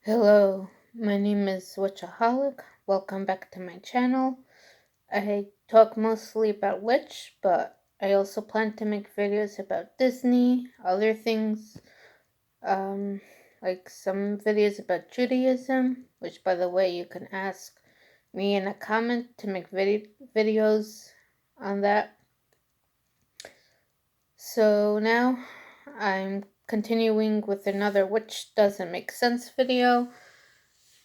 Hello, my name is w.i.t.c.h.aholic. Welcome back to my channel. I talk mostly about Witch, but I also plan to make videos about Disney, other things, like some videos about Judaism, which by the way you can ask me in a comment to make videos on that. So now I'm continuing with another Which Doesn't Make Sense video.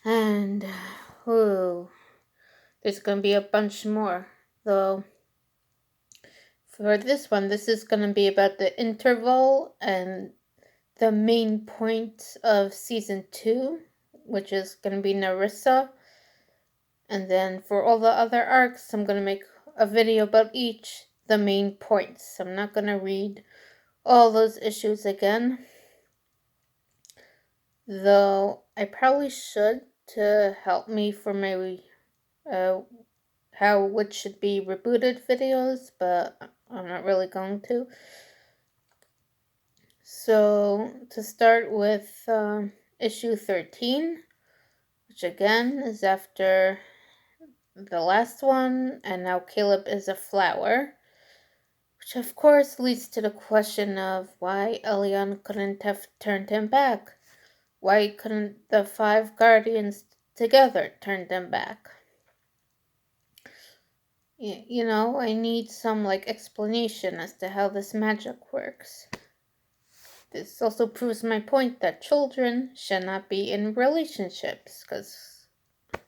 And, there's going to be a bunch more. Though, for this one, this is going to be about the interval and the main point of season 2, which is going to be Nerissa. And then for all the other arcs, I'm going to make a video about each, the main points. I'm not going to read all those issues again. Though, I probably should to help me for my how which should be rebooted videos, but I'm not really going to. So to start with issue 13, which again is after the last one, and now Caleb is a flower, which of course leads to the question of why Elion couldn't have turned him back. Why couldn't the 5 guardians together turn them back? You know, I need some explanation as to how this magic works. This also proves my point that children should not be in relationships, because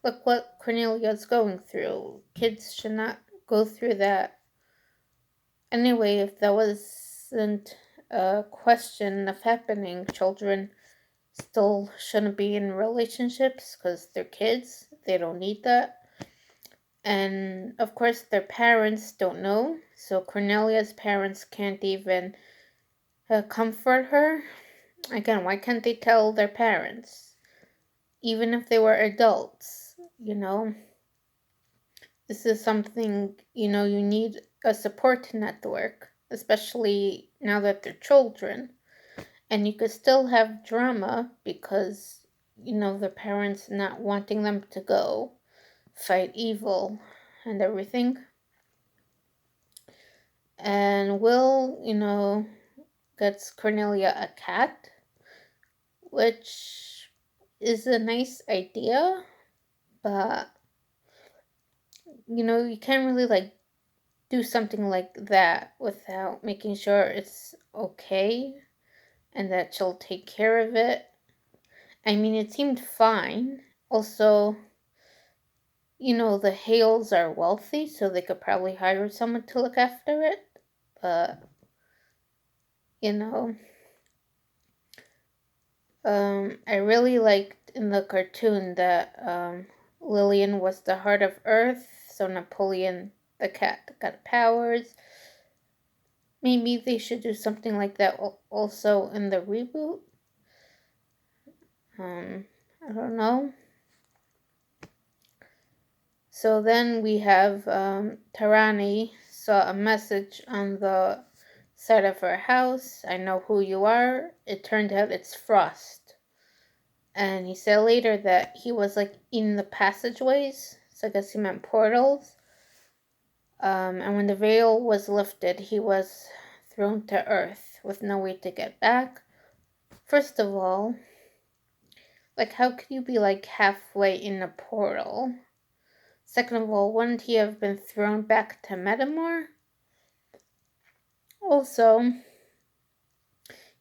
look what Cornelia's going through. Kids should not go through that. Anyway, if that wasn't a question of happening, children still shouldn't be in relationships because they're kids. They don't need that. And of course, their parents don't know. So Cornelia's parents can't even comfort her. Again, why can't they tell their parents? Even if they were adults, This is something, you need a support network, especially now that they're children. And you could still have drama because, the parents not wanting them to go fight evil and everything. And Will, gets Cornelia a cat, which is a nice idea, but you can't really do something like that without making sure it's okay and that she'll take care of it. I mean, it seemed fine. Also, the Hales are wealthy, so they could probably hire someone to look after it. But, I really liked in the cartoon that Lillian was the heart of Earth, so Napoleon the cat got powers. Maybe they should do something like that also in the reboot. I don't know. So then we have Tarani saw a message on the side of her house. I know who you are. It turned out it's Frost. And he said later that he was in the passageways. So I guess he meant portals. And when the veil was lifted, he was thrown to Earth with no way to get back. First of all, how could you be halfway in a portal? Second of all, wouldn't he have been thrown back to Metamor? Also,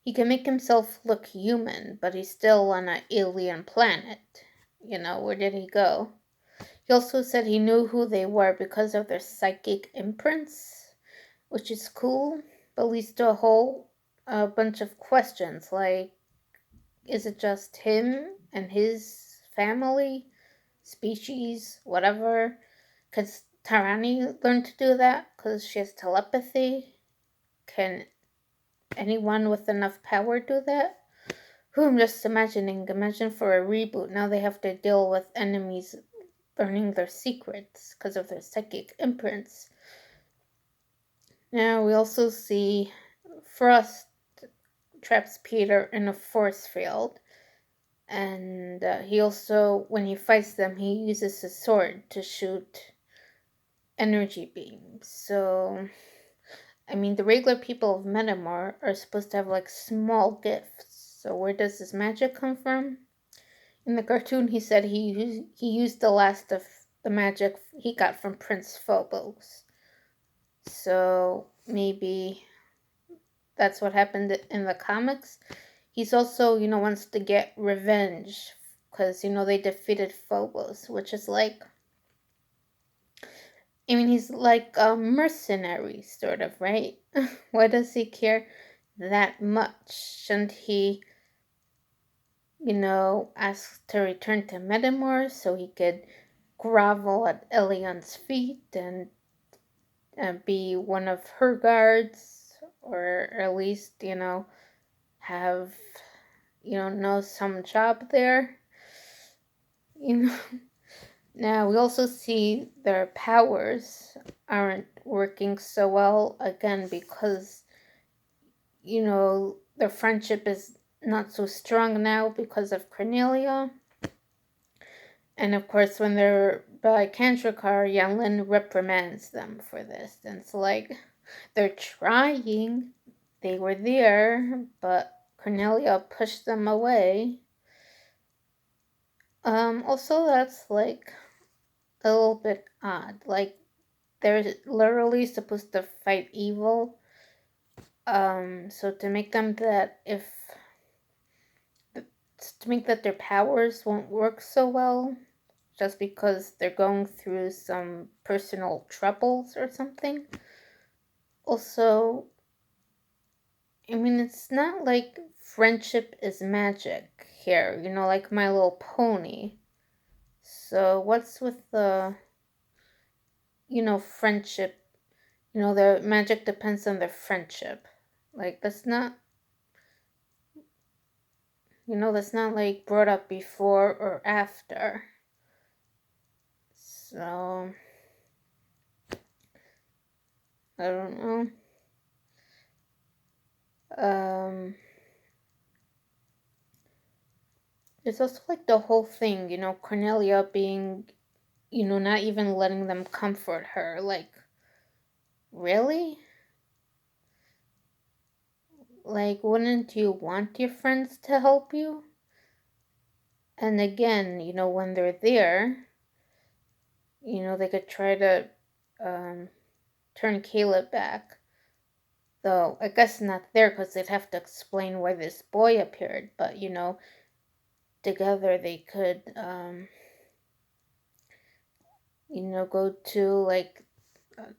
he can make himself look human, but he's still on an alien planet. Where did he go? He also said he knew who they were because of their psychic imprints, which is cool, but leads to a whole bunch of questions, is it just him and his family, species, whatever? Can Tarani learn to do that because she has telepathy? Can anyone with enough power do that? I'm just imagining. Imagine for a reboot, now they have to deal with enemies learning their secrets because of their psychic imprints. Now we also see Frost traps Peter in a force field. And he also, when he fights them, he uses his sword to shoot energy beams. So, I mean, the regular people of Metamor are supposed to have like small gifts. So, where does this magic come from? In the cartoon, he said he used the last of the magic he got from Prince Phobos. So, maybe that's what happened in the comics. He's also, wants to get revenge because, they defeated Phobos, which is like, I mean, he's like a mercenary, sort of, right? Why does he care that much? Shouldn't he, ask to return to Metamor so he could grovel at Elion's feet and be one of her guards, or at least, have, know some job there? You know, now we also see their powers aren't working so well again because their friendship is not so strong now because of Cornelia. And of course, when they're by Kandrakar, Yanlin reprimands them for this. And it's like they're trying, they were there, but Cornelia pushed them away. Also, that's like a little bit odd. Like, they're literally supposed to fight evil. So to make them that to make that their powers won't work so well, just because they're going through some personal troubles or something. Also, I mean, it's not like friendship is magic here, like My Little Pony. So what's with the, friendship? The magic depends on their friendship. Like, that's not like brought up before or after. So, I don't know. There's also like the whole thing, Cornelia being, not even letting them comfort her. Like, really? Like, wouldn't you want your friends to help you? And again, when they're there, they could try to turn Caleb back. Though, I guess not there because they'd have to explain why this boy appeared. But, together they could, go to like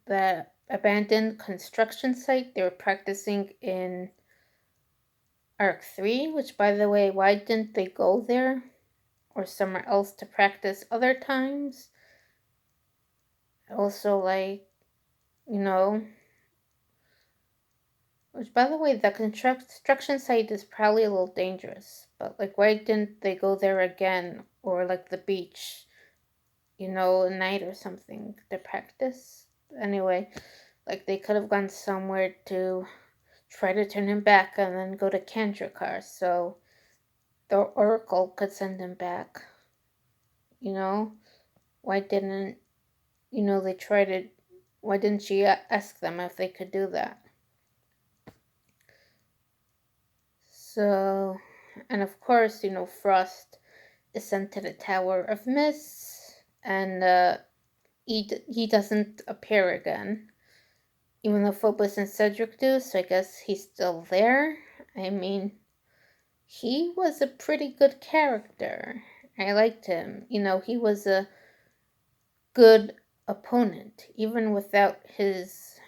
the abandoned construction site they were practicing in Arc 3, which, by the way, why didn't they go there or somewhere else to practice other times? Also, like, you know, which, by the way, the construction site is probably a little dangerous, but, like, why didn't they go there again, or, like, the beach, at night or something to practice? Anyway, like, they could have gone somewhere to try to turn him back and then go to Kandrakar so the Oracle could send him back. Why didn't, they try to, why didn't she ask them if they could do that? So, and of course, Frost is sent to the Tower of Mist, and he doesn't appear again, even though Phobos and Cedric do. So I guess he's still there. I mean, he was a pretty good character. I liked him. He was a good opponent, even without his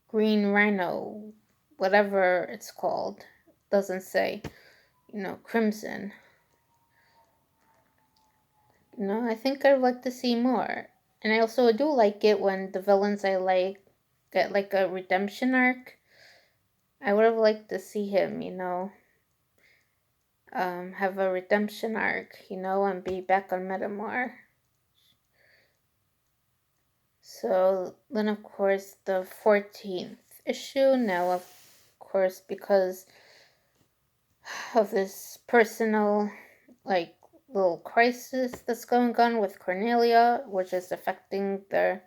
green rhino, whatever it's called. Doesn't say, crimson. I think I'd like to see more. And I also do like it when the villains I like get like a redemption arc. I would have liked to see him, have a redemption arc, and be back on Metamor. So then, of course, the 14th issue. Now, of course, because of this personal like little crisis that's going on with Cornelia, which is affecting their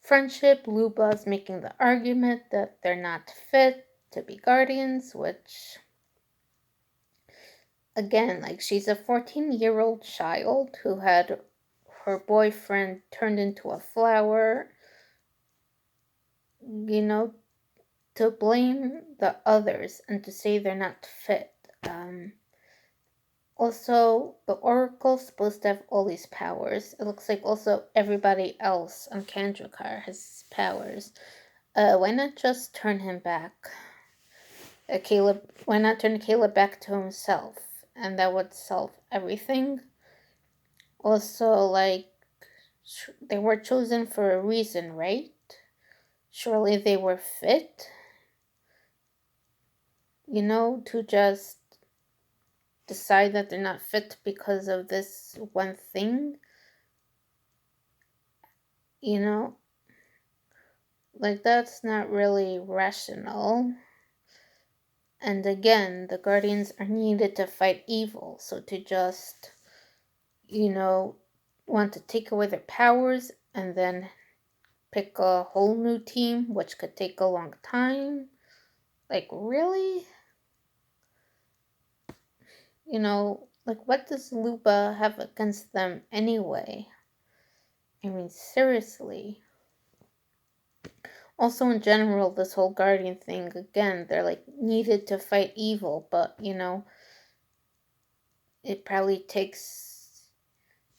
friendship. Luba's making the argument that they're not fit to be guardians, which, again, like, she's a 14-year-old child who had her boyfriend turned into a flower, you know, to blame the others and to say they're not fit. Also, the Oracle's supposed to have all these powers. It looks like also everybody else on Kandrakar has powers. Why not just turn him back? Why not turn Caleb back to himself? And that would solve everything. Also, like, they were chosen for a reason, right? Surely they were fit, to just decide that they're not fit because of this one thing, you know? Like, that's not really rational. And again, the Guardians are needed to fight evil, so to just, want to take away their powers and then pick a whole new team, which could take a long time. Like, really? Like, what does Luba have against them anyway? I mean, seriously. Also, in general, this whole Guardian thing, again, they're like needed to fight evil, but it probably takes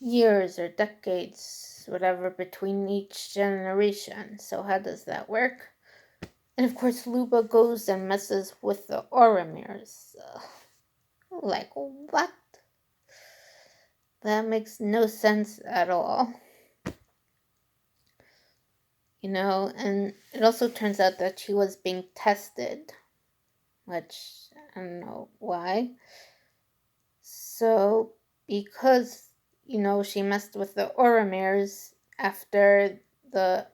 years or decades, whatever, between each generation. So, how does that work? And of course, Luba goes and messes with the Oramirs. Like, what? That makes no sense at all. And it also turns out that she was being tested, which I don't know why. So, because, she messed with the Oramirs after the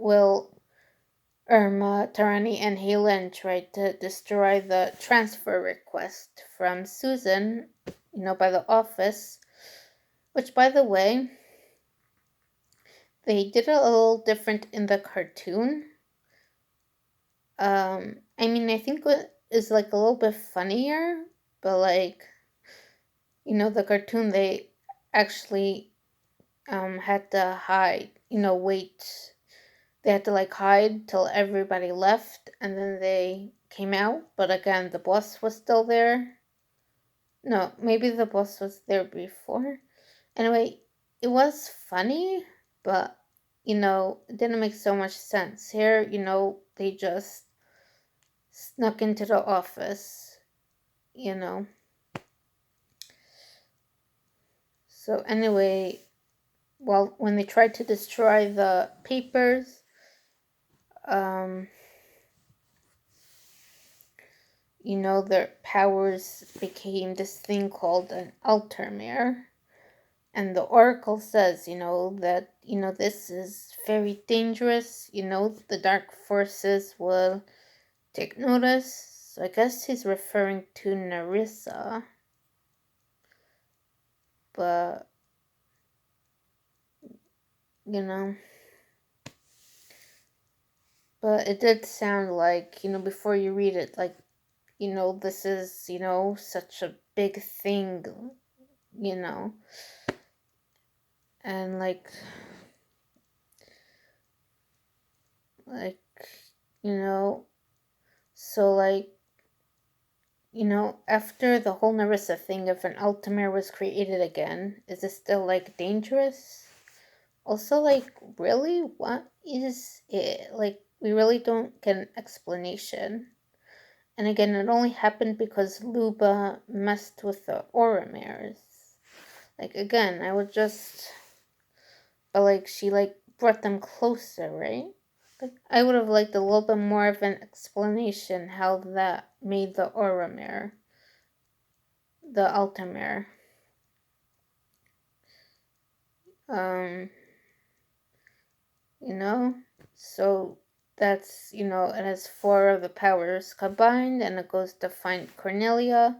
Irma, Tarani, and Helen tried to destroy the transfer request from Susan, by the office, which, by the way, they did a little different in the cartoon. I mean, I think it is like a little bit funnier, but like, the cartoon, they actually had to hide, wait. They had to like hide till everybody left and then they came out. But again, the boss was still there. No, maybe the boss was there before. Anyway, it was funny, but it didn't make so much sense. Here, they just snuck into the office, So anyway, well, when they tried to destroy the papers, their powers became this thing called an Altermere. And the Oracle says, that, this is very dangerous. The dark forces will take notice. So I guess he's referring to Nerissa. But, but it did sound like, before you read it, like, this is, such a big thing, and like, so like, after the whole Nerissa thing, if an Altamir was created again, is it still like dangerous? Also, like, really, what is it? Like, we really don't get an explanation. And again, it only happened because Luba messed with the Oramirs. Like, again, I would just, but like, she like brought them closer, right? Like, I would have liked a little bit more of an explanation how that made the Oramir, the Altamir. So that's, it has 4 of the powers combined and it goes to find Cornelia.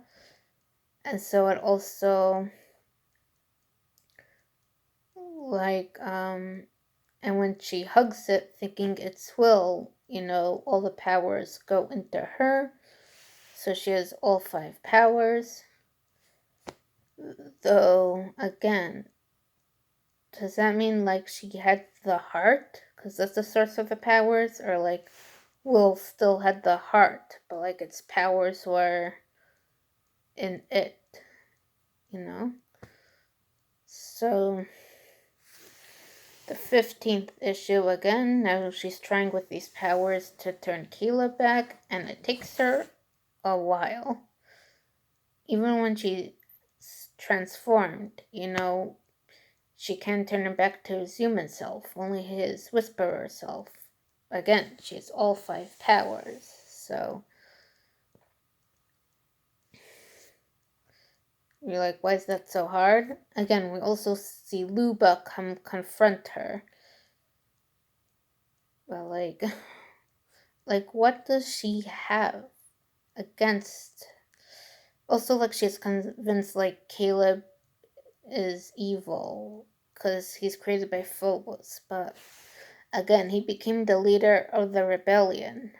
And so it also, Like, and when she hugs it, thinking it's Will, all the powers go into her. So she has all 5 powers. Though, again, does that mean like she had the heart? Because that's the source of the powers? Or like Will still had the heart, but like its powers were in it, you know? So the 15th issue again, now she's trying with these powers to turn Keela back, and it takes her a while. Even when she's transformed, she can't turn him back to his human self, only his whisperer self. Again, she has all 5 powers, so you're like, why is that so hard? Again, we also see Luba come confront her. But like what does she have against? Also, like she's convinced like Caleb is evil because he's created by Phobos, but again, he became the leader of the rebellion.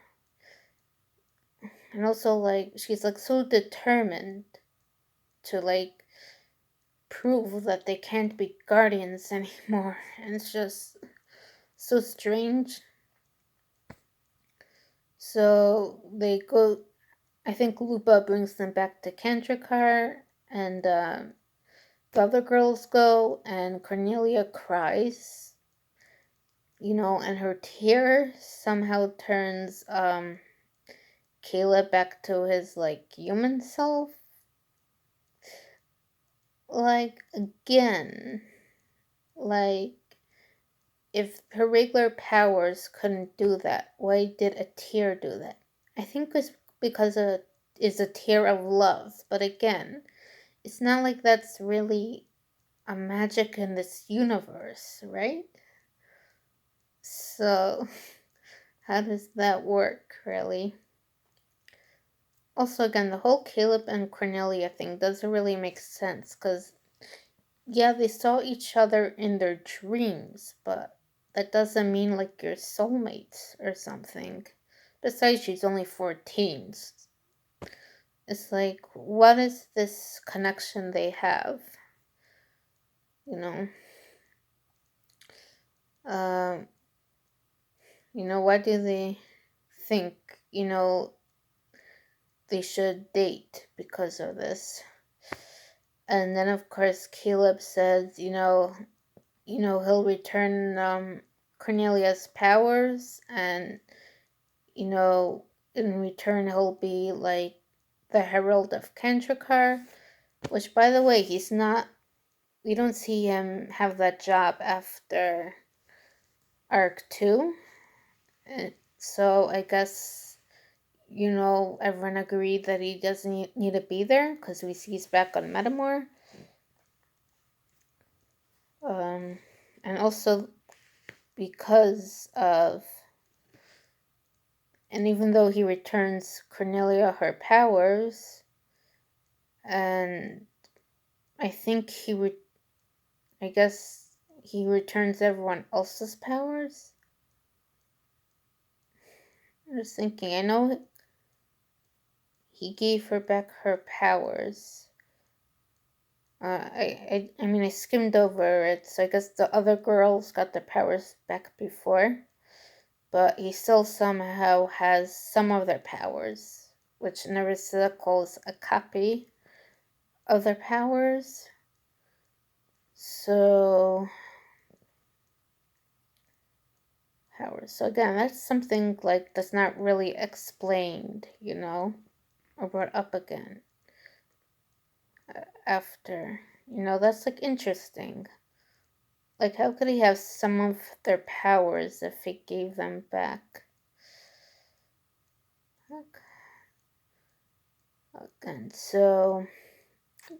And also, like, she's like so determined to like prove that they can't be guardians anymore, and it's just so strange. So they go. I think Lupa brings them back to Kandrakar, and the other girls go, and Cornelia cries. And her tear somehow turns Caleb back to his like human self. Like again, like if her regular powers couldn't do that, why did a tear do that? I think it's because it's a tear of love. But again, it's not like that's really a magic in this universe, right? So, how does that work, really? Also, again, the whole Caleb and Cornelia thing doesn't really make sense, because, yeah, they saw each other in their dreams, but that doesn't mean, like, you're soulmates or something. Besides, she's only 14. It's like, what is this connection they have? You know? Um, why do they think, they should date because of this? And then, of course, Caleb says, he'll return Cornelia's powers, and, in return, he'll be like the Herald of Kandrakar, which, by the way, he's not. We don't see him have that job after Arc 2. And so I guess, everyone agreed that he doesn't need to be there because we see he's back on Metamore. And also because of, and even though he returns Cornelia her powers, and I think I guess he returns everyone else's powers. I'm just thinking, I know he gave her back her powers. I mean, I skimmed over it, so I guess the other girls got their powers back before, but he still somehow has some of their powers, which Nerissa calls a copy of their powers. So again, that's something like that's not really explained, or brought up again after. That's like interesting. Like, how could he have some of their powers if he gave them back? Again, so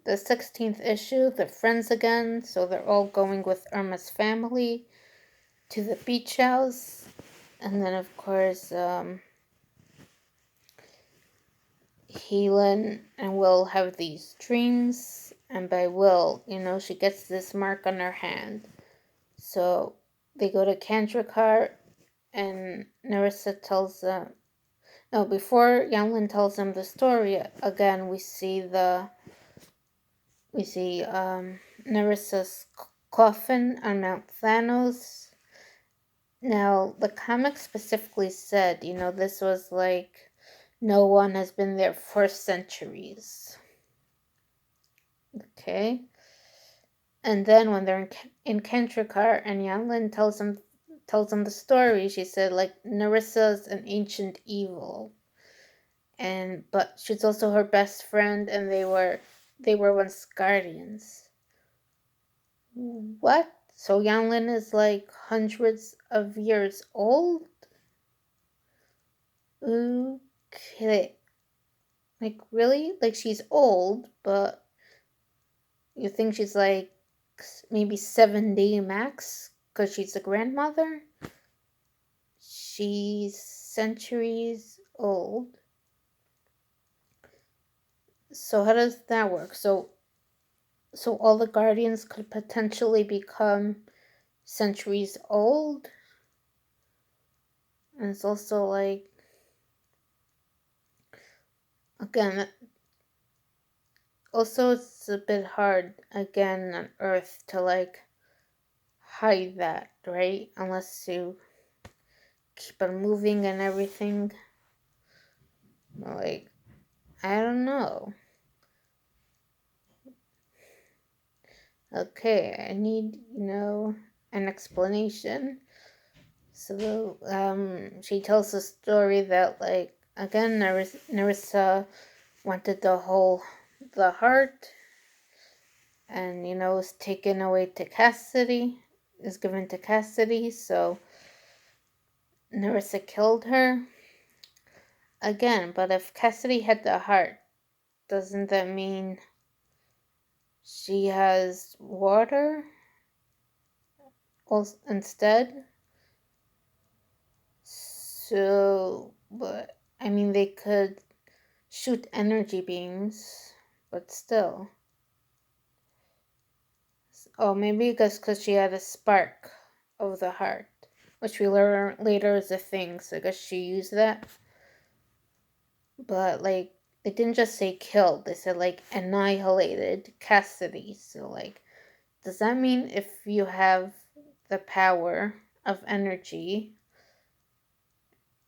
the 16th issue, they're friends again, so they're all going with Irma's family to the beach house. And then, of course, Helen and Will have these dreams, and by Will, she gets this mark on her hand. So they go to Kandrakar, and Nerissa tells them. No, before Yanlin tells them the story again, we see Nerissa's coffin on Mount Thanos. Now, the comic specifically said, this was like no one has been there for centuries. Okay? And then when they're in Kandrakar and Yanlin tells them the story, she said like Nerissa's an ancient evil. But she's also her best friend, and they were once guardians. What? So Yanlin is like hundreds of years old? Okay. Like, really? Like, she's old, but you think she's like maybe 70 max? Because she's a grandmother? She's centuries old. So how does that work? So all the guardians could potentially become centuries old? And it's also like, again, also it's a bit hard again on Earth to like hide that, right? Unless you keep on moving and everything. Like, I don't know. Okay, I need, an explanation. So, she tells the story that, like, again, Nerissa wanted the heart, and, was taken away to Cassidy, is given to Cassidy, so Nerissa killed her. Again, but if Cassidy had the heart, doesn't that mean she has water instead? So, but I mean, they could shoot energy beams, but still. Oh, maybe because she had a spark of the heart, which we learn later is a thing, so I guess she used that. But, like, they didn't just say killed, they said, like, annihilated Cassidy. So, like, does that mean if you have the power of energy,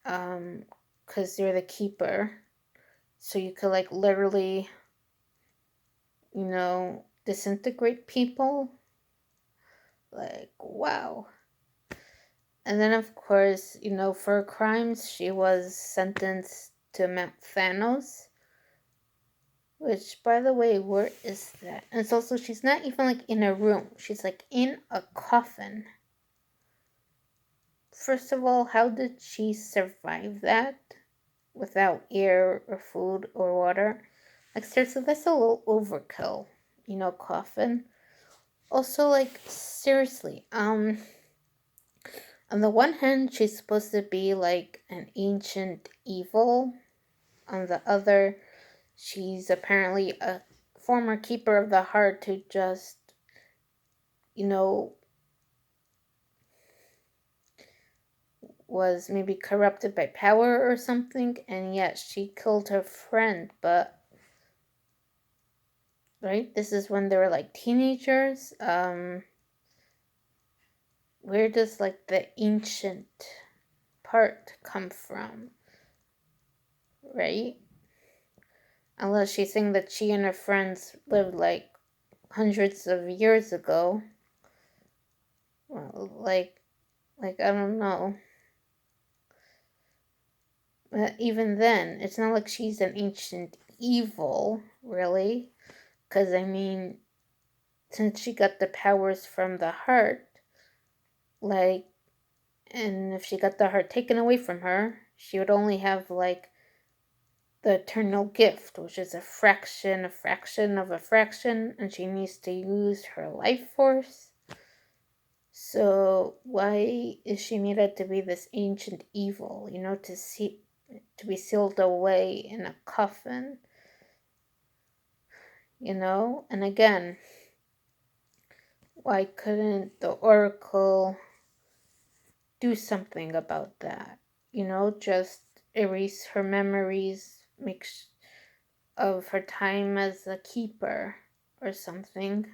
because you're the keeper, so you could, like, literally, disintegrate people? Like, wow. And then, of course, for her crimes, she was sentenced to Mount Thanos. Which, by the way, where is that? And it's also, she's not even, like, in a room. She's, like, in a coffin. First of all, how did she survive that without air or food or water? Like, seriously, that's a little overkill, coffin. Also, like, seriously, on the one hand, she's supposed to be, like, an ancient evil. On the other, she's apparently a former keeper of the heart who just, was maybe corrupted by power or something, and yet she killed her friend. But, right, this is when they were like teenagers. Where does like the ancient part come from, right? Unless she's saying that she and her friends lived like hundreds of years ago. Well, like I don't know. But even then, it's not like she's an ancient evil, really. Because, I mean, since she got the powers from the heart, like, and if she got the heart taken away from her, she would only have, like, the eternal gift, which is a fraction of a fraction, and she needs to use her life force. So why is she made out to be this ancient evil, to be sealed away in a coffin? And again, why couldn't the Oracle do something about that? Just erase her memories, of her time as a keeper or something.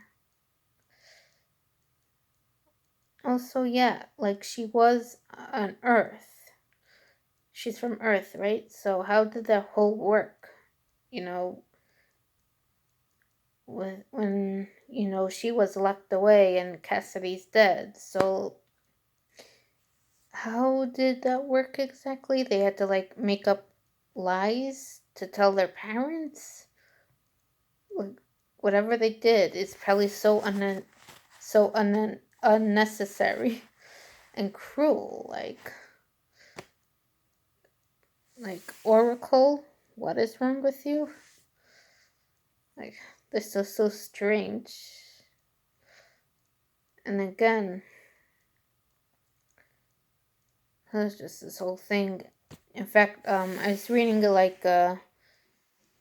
Also, yeah, like she was on Earth. She's from Earth, right? So how did that whole work? You know, when she was locked away and Cassidy's dead. So how did that work exactly? They had to like make up lies to tell their parents. Like, whatever they did is probably unnecessary and cruel. Like Oracle, what is wrong with you? Like, this is so strange. And again, there's just this whole thing. In fact, I was reading on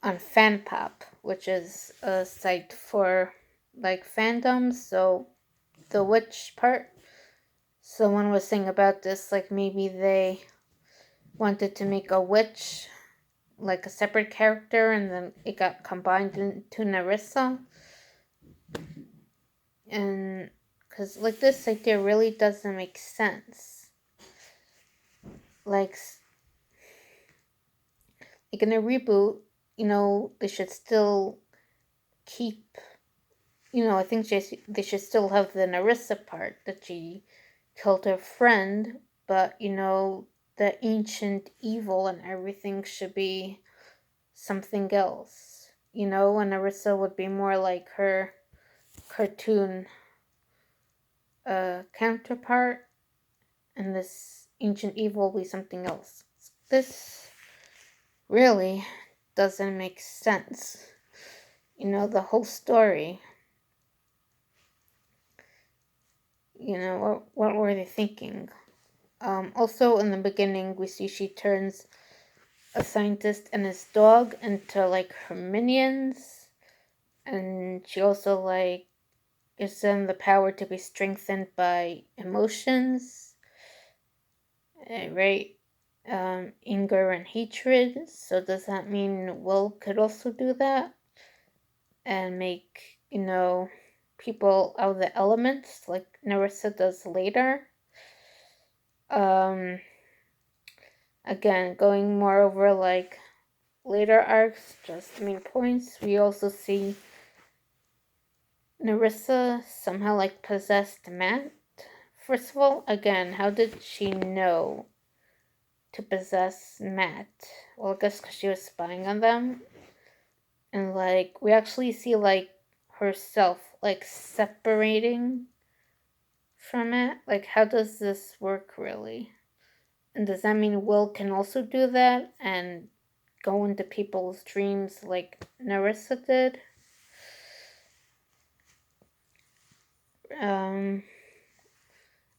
FanPop, which is a site for like fandoms. So the witch part. Someone was saying about this, like maybe they wanted to make a witch like a separate character, and then it got combined into Nerissa. And because like this idea really doesn't make sense. Like in a reboot, they should still keep. I think they should still have the Nerissa part that she killed her friend, but the ancient evil and everything should be something else. And Nerissa would be more like her cartoon counterpart, and this ancient evil will be something else. This really doesn't make sense. The whole story. What were they thinking? Also, in the beginning, we see she turns a scientist and his dog into like her minions, and she also like gives them the power to be strengthened by emotions, right? Anger and hatred. So does that mean Will could also do that and make people out of the elements like Nerissa does later? Um, Again, going more over like later arcs, just main points. We also see Nerissa somehow like possessed Matt. First of all, again, how did she know to possess Matt? Well, I guess because she was spying on them. And like, we actually see like herself like separating from it. Like, how does this work really? And does that mean Will can also do that and go into people's dreams like Nerissa did? And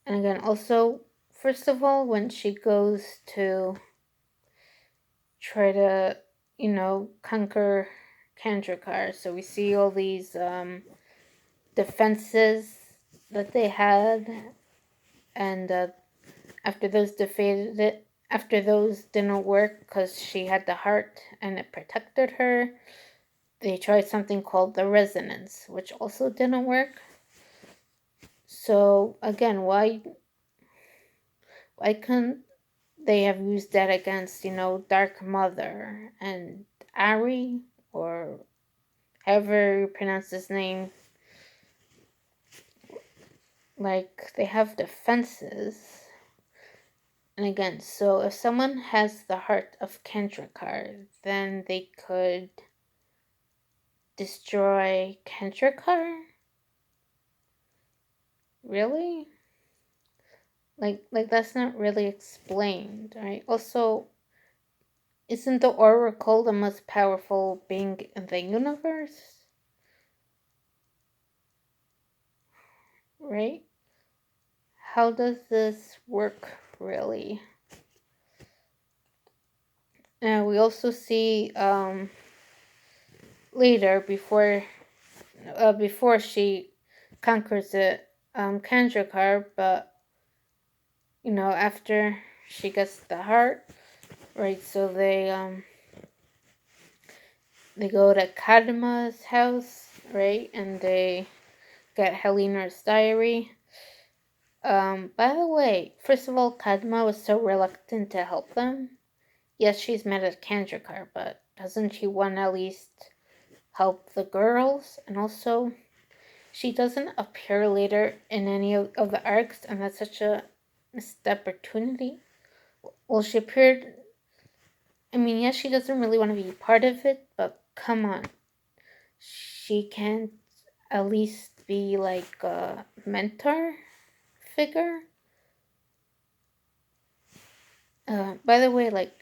again, also, first of all, when she goes to try to, conquer Kandrakar, so we see all these defenses that they had, and after those didn't work because she had the heart and it protected her, they tried something called the resonance, which also didn't work. So again, why couldn't they have used that against, Dark Mother and Ari, or however you pronounce his name? Like, they have defenses. And again, so if someone has the heart of Kandrakar, then they could destroy Kandrakar? Really? Like that's not really explained, right? Also, isn't the Oracle the most powerful being in the universe? Right? How does this work really? Now we also see later before she conquers the Kandrakar, but after she gets the heart, right? So they go to Kadma's house, right? And they get Helena's diary. By the way, first of all, Kadma was so reluctant to help them. Yes, she's mad at Kandrakar, but doesn't she want to at least help the girls? And also, she doesn't appear later in any of the arcs, and that's such a missed opportunity. Well, she appeared. I mean, yes, she doesn't really want to be part of it, but come on. She can't at least be like a mentor figure. By the way, like,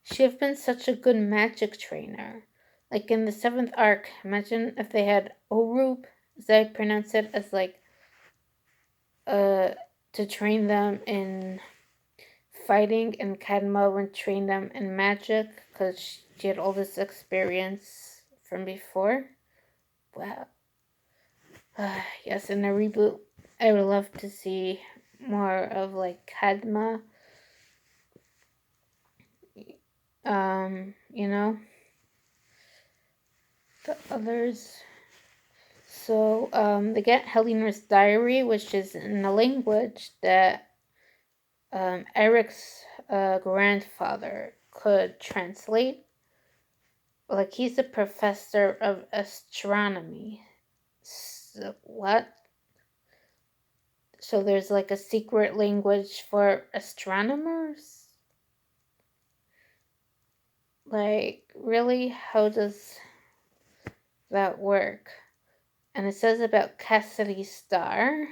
she have been such a good magic trainer. Like in the seventh arc, imagine if they had Orub, as I pronounce it, as like uh to train them in fighting, and Kadma would train them in magic because she had all this experience from before. Wow. Yes, in a reboot, I would love to see more of like Kadma. You know, the others. So, they get Helena's diary, which is in a language that Eric's grandfather could translate. Like, he's a professor of astronomy. So, what? So, there's like a secret language for astronomers? Like, really? How does that work? And it says about Cassidy Star.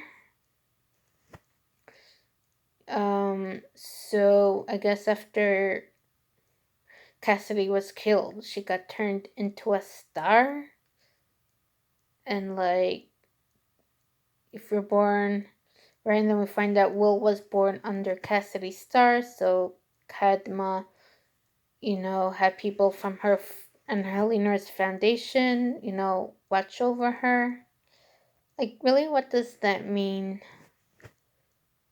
So I guess after Cassidy was killed, she got turned into a star. And like, if you're born, right, and then we find out Will was born under Cassidy's star, so Kadma, had people from her and Helena's foundation, watch over her. Like, really, what does that mean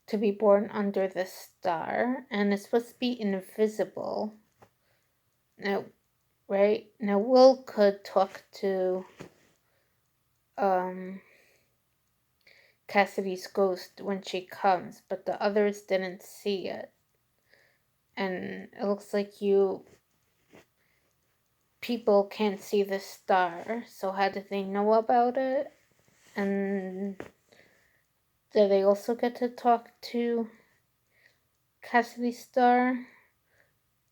to be born under the star? And it's supposed to be invisible. Now, right? Now, Will could talk to um, Cassidy's ghost when she comes, but the others didn't see it. And it looks like people can't see the star, so how did they know about it? And did they also get to talk to Cassidy's star?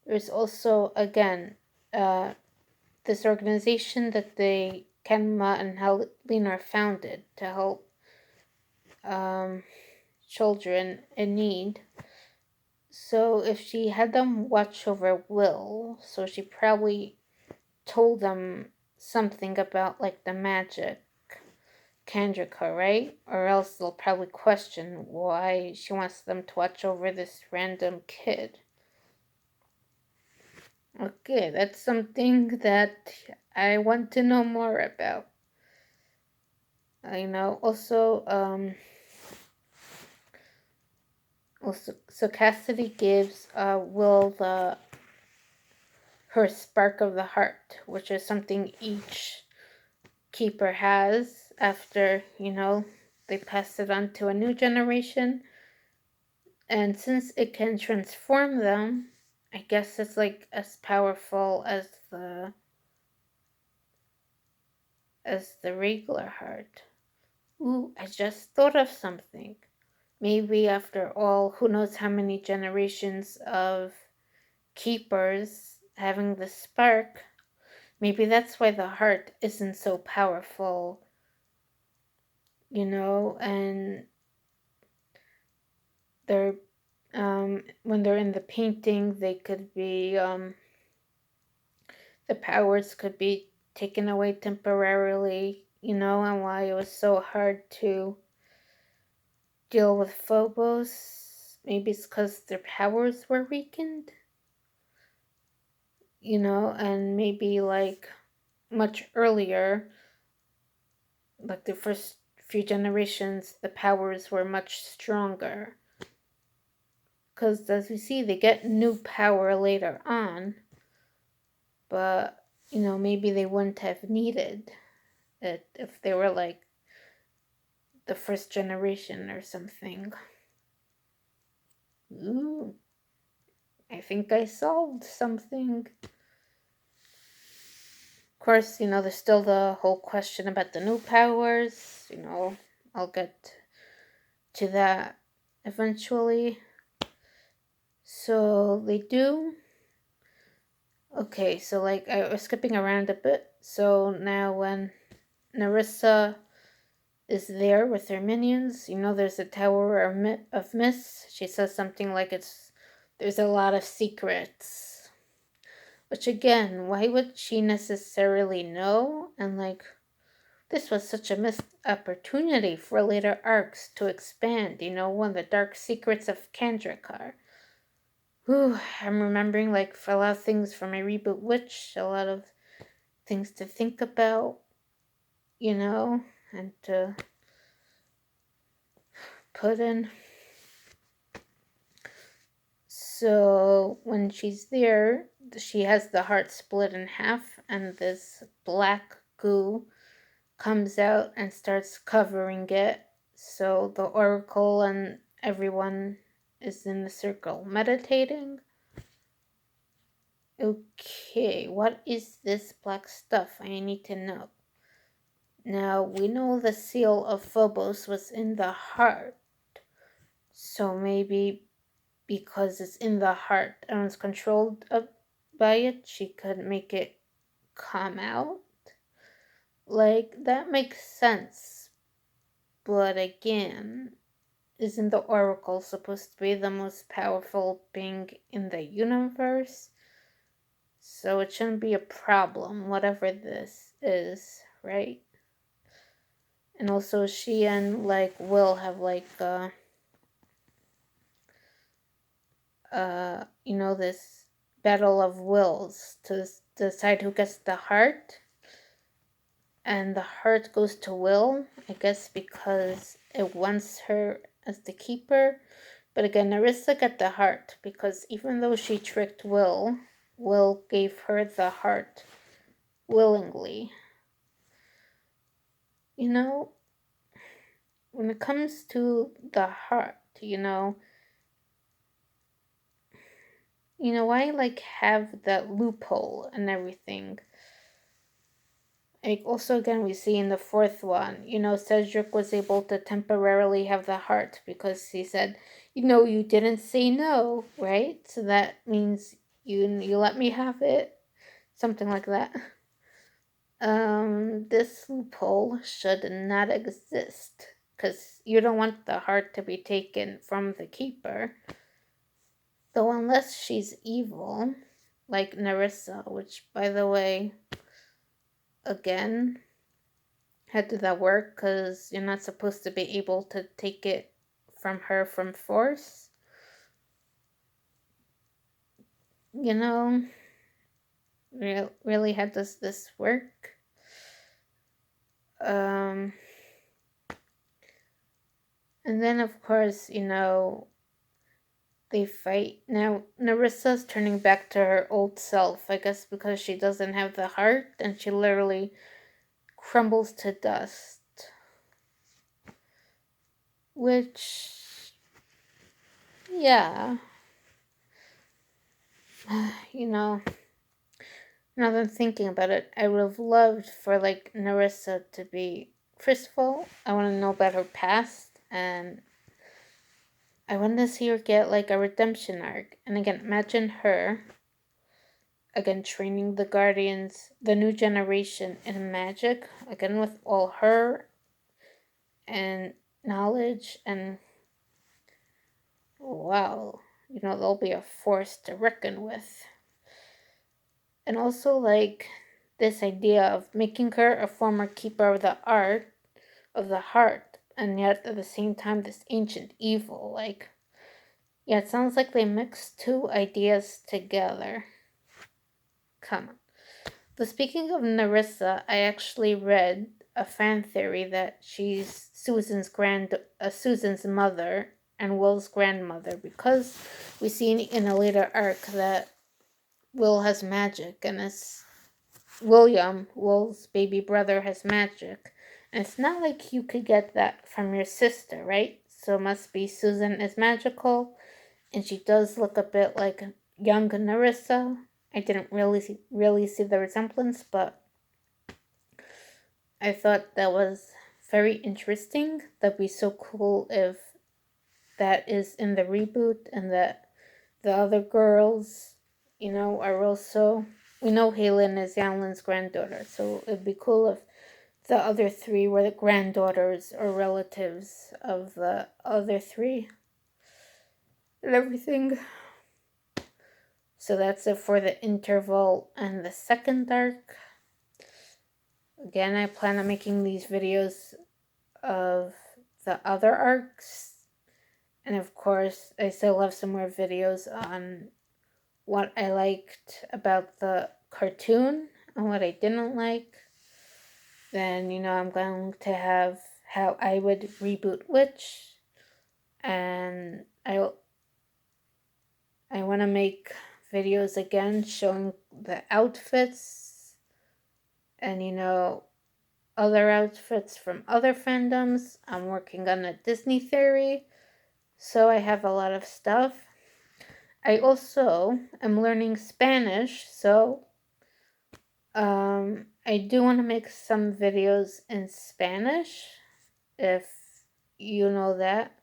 There's also, again, this organization that Kenma and Helena founded to help children in need. So if she had them watch over Will, so she probably told them something about like the magic Kandrika, right? Or else they'll probably question why she wants them to watch over this random kid. Okay, that's something that I want to know more about. Also, Cassidy gives Will her spark of the heart, which is something each keeper has after, they pass it on to a new generation. And since it can transform them, I guess it's like as powerful as the regular heart. Ooh, I just thought of something. Maybe after all, who knows how many generations of keepers having the spark, maybe that's why the heart isn't so powerful, and they're when they're in the painting, they could be the powers could be taken away temporarily, and why it was so hard to deal with Phobos. Maybe it's because their powers were weakened, and maybe like much earlier, like the first few generations, the powers were much stronger. Because as we see, they get new power later on, but maybe they wouldn't have needed it if they were like the first generation or something. Ooh, I think I solved something. Of course, there's still the whole question about the new powers. I'll get to that eventually. So they do. Okay, so like I was skipping around a bit. So now when Nerissa is there with her minions, there's a tower of mist. She says something like there's a lot of secrets. Which again, why would she necessarily know? And like, this was such a missed opportunity for later arcs to expand, one of the dark secrets of Kandrakar. Whew, I'm remembering like a lot of things from my reboot Witch, a lot of things to think about, and to put in. So when she's there, she has the heart split in half, and this black goo comes out and starts covering it. So the Oracle and everyone is in the circle meditating. Okay, what is this black stuff? I need to know. Now, we know the seal of Phobos was in the heart. So maybe because it's in the heart and was controlled by it, she could make it come out. Like, that makes sense. But again, isn't the Oracle supposed to be the most powerful being in the universe? So it shouldn't be a problem, whatever this is, right? And also she and like Will have like this battle of wills to decide who gets the heart. And the heart goes to Will, I guess because it wants her as the keeper. But again, Nerissa got the heart because even though she tricked Will, Will gave her the heart willingly. When it comes to the heart, why like have that loophole and everything? Like also again we see in the fourth one, Cedric was able to temporarily have the heart because he said, you didn't say no, right? So that means you let me have it. Something like that. This loophole should not exist because you don't want the heart to be taken from the keeper. Though unless she's evil, like Nerissa, which by the way, again, how did that work? Because you're not supposed to be able to take it from her from force. Really, how does this work? And then of course, they fight. Now, Nerissa's turning back to her old self, I guess because she doesn't have the heart, and she literally crumbles to dust. Which, yeah. Now that I'm thinking about it, I would have loved for, like, Nerissa to be... First of all, I want to know about her past, and I want to see her get, like, a redemption arc. And again, imagine her... Again, training the Guardians, the new generation in magic, again with all her and knowledge, and wow, they'll be a force to reckon with. And also, like, this idea of making her a former keeper of the art, of the heart, and yet at the same time, this ancient evil, like, yeah, it sounds like they mixed two ideas together. Come on. But speaking of Nerissa, I actually read a fan theory that she's Susan's mother and Will's grandmother, because we see in a later arc that Will has magic, and it's Will's baby brother, has magic. And it's not like you could get that from your sister, right? So it must be Susan is magical, and she does look a bit like young Nerissa. I didn't really see the resemblance, but I thought that was very interesting. That'd be so cool if that is in the reboot, and that the other girls, are also. We know Halen is Alan's granddaughter, so it'd be cool if the other three were the granddaughters or relatives of the other three and everything. So that's it for the interval and the second arc. Again, I plan on making these videos of the other arcs. And of course, I still have some more videos on what I liked about the cartoon and what I didn't like. Then, I'm going to have how I would reboot Witch. And I want to make videos again showing the outfits and, other outfits from other fandoms. I'm working on a Disney theory, so I have a lot of stuff. I also am learning Spanish, so I do want to make some videos in Spanish, if you know that.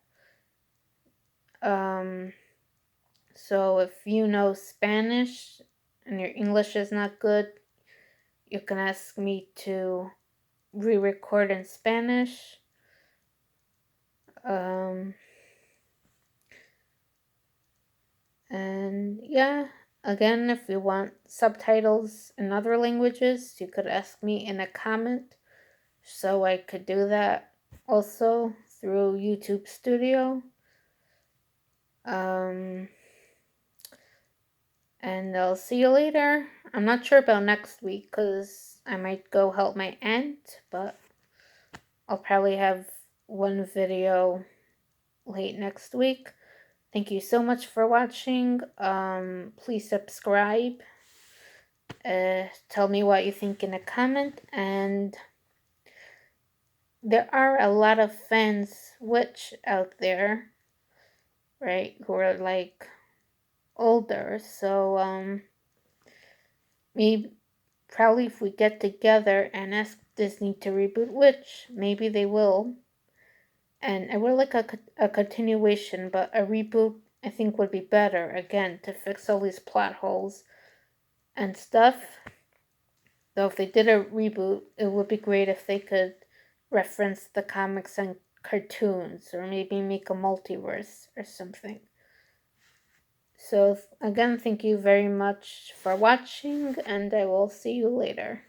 So if you know Spanish and your English is not good, you can ask me to re-record in Spanish. And yeah, again, if you want subtitles in other languages, you could ask me in a comment, so I could do that also through YouTube Studio. And I'll see you later. I'm not sure about next week, because I might go help my aunt, but I'll probably have one video late next week. Thank you so much for watching. Please subscribe. Tell me what you think in a comment. And there are a lot of fans Witch out there, right, who are like older. So maybe probably if we get together and ask Disney to reboot Witch, maybe they will. And I would like a continuation, but a reboot I think would be better, again, to fix all these plot holes and stuff. Though if they did a reboot, it would be great if they could reference the comics and cartoons, or maybe make a multiverse or something. So again, thank you very much for watching, and I will see you later.